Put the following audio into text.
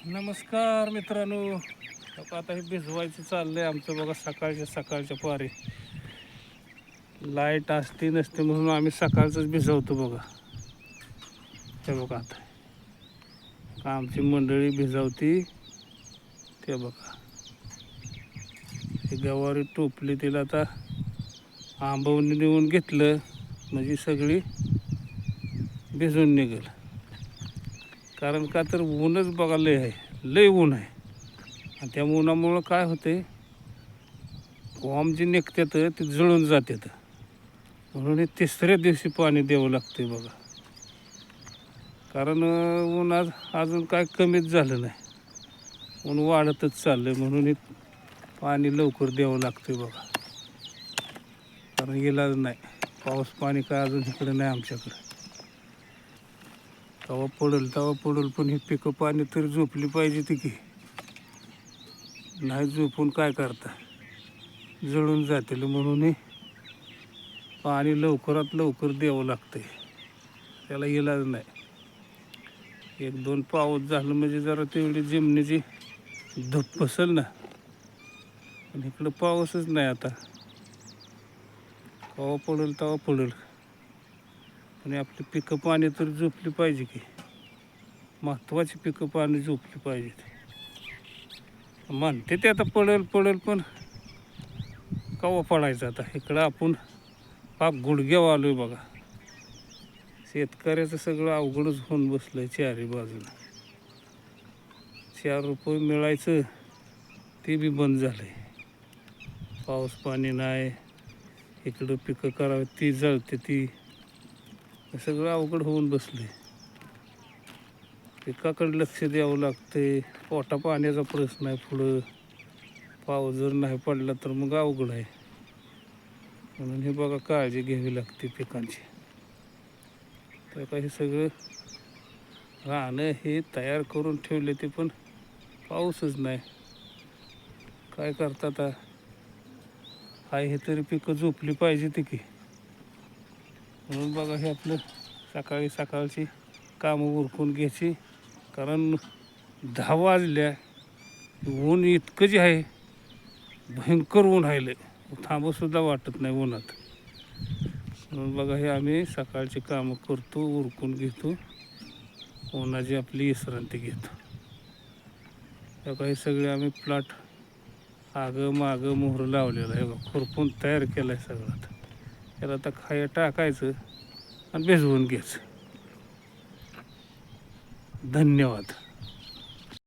नमस्कार मित्रांनो. आता हे भिजवायचं चाललंय आमचं बघा. सकाळच्या पारी लाईट असते नसते म्हणून आम्ही सकाळचंच भिजवतो बघा. ते बघा आता आमची मंडळी भिजवती. ते बघा हे गवारी टोपली, तिला आता आंबवणी देऊन घेतलं म्हणजे सगळी भिजून निघेल. कारण का तर ऊनच बघा लय ऊन आहे. आणि त्या उन्हामुळं काय होते, वाम जे निघतात ते जळून जातात. म्हणून हे तिसऱ्या दिवशी पाणी द्यावं लागते बघा. कारण ऊन अजून काय कमीच झालं नाही, ऊन वाढतच चाललं. म्हणून हे पाणी लवकर द्यावं लागतं बघा. कारण इलाज नाही, पाऊस पाणी काय अजून इकडे नाही आमच्याकडं. तवा पडेल पण ही पिकं पाणी तरी झोपली पाहिजे ती की. नाही झोपून काय करता, जळून जातील. म्हणून पाणी लवकरात लवकर द्यावं लागतंय, त्याला इलाज नाही. 1-2 पाऊस झालं म्हणजे जरा तेवढी जमिनीची धूप बसेल ना. पण इकडं पाऊसच नाही आता. केव्हा पडेल तेव्हा पडेल. आणि आपली पिकं पाणी तर झोपली पाहिजे की. महत्त्वाची पिकं पाणी झोपली पाहिजेत. म्हणते ते आता पडेल पण केव्हा पडायचं आता. इकडं आपण पाक गुडघ्यावर आलो आहे बघा. शेतकऱ्याचं सगळं अवघडच होऊन बसलं आहे. चारी बाजूला 4 रुपये मिळायचं ते बी बंद झालं आहे. पाऊस पाणी नाही, इकडं पिकं करावी ती जळते ती. सगळं अवघड होऊन बसले. पिकाकडे लक्ष द्यावं लागते. पोटा पाण्याचा प्रश्न आहे पुढं. पाऊस जर नाही पडला तर मग अवघड आहे. म्हणून हे बघा काळजी घ्यावी लागते पिकांची. तर काही सगळं राहणं हे तयार करून ठेवले ते, पण पाऊसच नाही. काय करतात हाय हे तरी पिकं झोपली पाहिजे ती की. म्हणून बघा हे आपलं सकाळची कामं उरकून घ्यायची. कारण 10 वाजल्या, ऊन इतकं जे आहे भयंकर ऊन आहे. थांबंसुद्धा वाटत नाही उन्हात. म्हणून बघा हे आम्ही सकाळची कामं करतो, उरकून घेतो, उन्हाची आपली विश्रांती घेतो. हे काही सगळे आम्ही प्लॉट मागं मोहर लावलेलं आहे बघा. खुरपून तयार केलं आहे सगळं. त्याला आता खाया टाकायचं आणि भिजवून घ्यायचं. धन्यवाद.